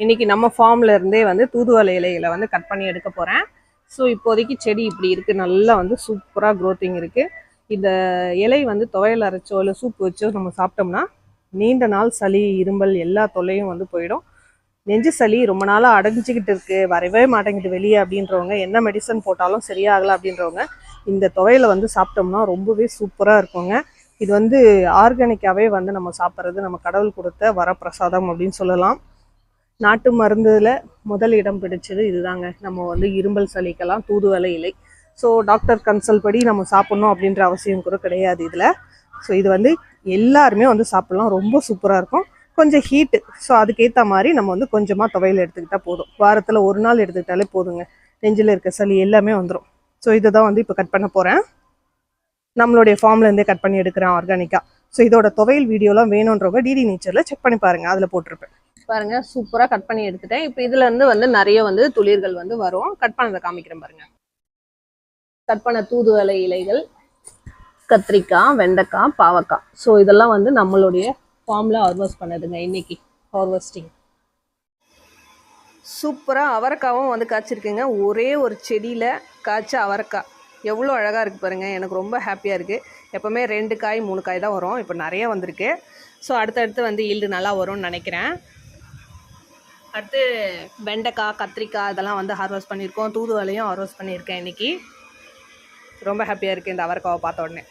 இன்றைக்கி நம்ம ஃபார்மில் இருந்தே வந்து தூதுவளை இலைகளை வந்து கட் பண்ணி எடுக்க போகிறேன். ஸோ இப்போதைக்கு செடி இப்படி இருக்குது, நல்லா வந்து சூப்பராக க்ரோத்திங் இருக்குது. இந்த இலை வந்து துவையல் அரைச்சோ இல்லை சூப் வச்சோ நம்ம சாப்பிட்டோம்னா நீண்ட நாள் சளி இரும்பல் எல்லா தொல்லையும் வந்து போயிடும். நெஞ்சு சளி ரொம்ப நாளாக அடைஞ்சிக்கிட்டு இருக்குது, வரவே மாட்டேங்குது வெளியே அப்படின்றவங்க, என்ன மெடிசன் போட்டாலும் சரியாகலை அப்படின்றவங்க இந்த துவையலை வந்து சாப்பிட்டோம்னா ரொம்பவே சூப்பராக இருக்குங்க. இது வந்து ஆர்கானிக்காகவே வந்து நம்ம சாப்பிட்றது நம்ம கடவுள் கொடுத்த வரப்பிரசாதம் அப்படின்னு சொல்லலாம். நாட்டு மருந்துல முதல் இடம் பிடிச்சது இதுதாங்க. நம்ம வந்து இரும்பல் சளிக்கெல்லாம் தூதுவளை இலை. ஸோ டாக்டர் கன்சல்ட் படி நம்ம சாப்பிட்ணும் அப்படின்ற அவசியம் கூட கிடையாது இதில். ஸோ இது வந்து எல்லாருமே வந்து சாப்பிட்லாம், ரொம்ப சூப்பராக இருக்கும். கொஞ்சம் ஹீட்டு, ஸோ அதுக்கேற்ற மாதிரி நம்ம வந்து கொஞ்சமாக துவையல் எடுத்துக்கிட்டால் போதும். வாரத்தில் ஒரு நாள் எடுத்துக்கிட்டாலே போதுங்க, நெஞ்சில் இருக்க சளி எல்லாமே வந்துடும். ஸோ இதை தான் வந்து இப்போ கட் பண்ண போகிறேன். நம்மளுடைய ஃபார்ம்லேருந்தே கட் பண்ணி எடுக்கிறேன் ஆர்கானிக்காக. ஸோ இதோட துவையல் வீடியோலாம் வேணுன்றவங்க டிடி நேச்சரில் செக் பண்ணி பாருங்கள், அதில் போட்டிருப்பேன். பாருங்க, சூப்பராக கட் பண்ணி எடுத்துட்டேன். இப்போ இதுல இருந்து வந்து நிறைய வந்து துளிர்கள் வந்து வரும். கட் பண்ணதை காமிக்கிறேன் பாருங்க. கட் பண்ண தூதுவளை இலைகள், கத்திரிக்காய், வெண்டைக்காய், பாவக்காய். ஸோ இதெல்லாம் வந்து நம்மளுடைய ஃபார்ம்ல ஹார்வெஸ்ட் பண்ணதுங்க. இன்னைக்கு ஹார்வெஸ்டிங். சூப்பராக அவரைக்காவும் வந்து காய்ச்சிருக்குங்க. ஒரே ஒரு செடியில் காய்ச்ச அவரைக்காய் எவ்வளோ அழகாக இருக்குது பாருங்கள். எனக்கு ரொம்ப ஹாப்பியாக இருக்குது. எப்போவுமே 2 காய் 3 காய் தான் வரும், இப்போ நிறைய வந்திருக்கு. ஸோ அடுத்தடுத்து வந்து ஈல்டு நல்லா வரும்னு நினைக்கிறேன். அடுத்து வெண்டைக்காய், கத்திரிக்காய் இதெல்லாம் வந்து ஹார்வெஸ்ட் பண்ணியிருக்கோம். தூதுவளையும் ஹார்வெஸ்ட் பண்ணியிருக்கேன் இன்றைக்கி. ரொம்ப ஹாப்பியாக இருக்குது இந்த அவரைக்காவை பார்த்த உடனே.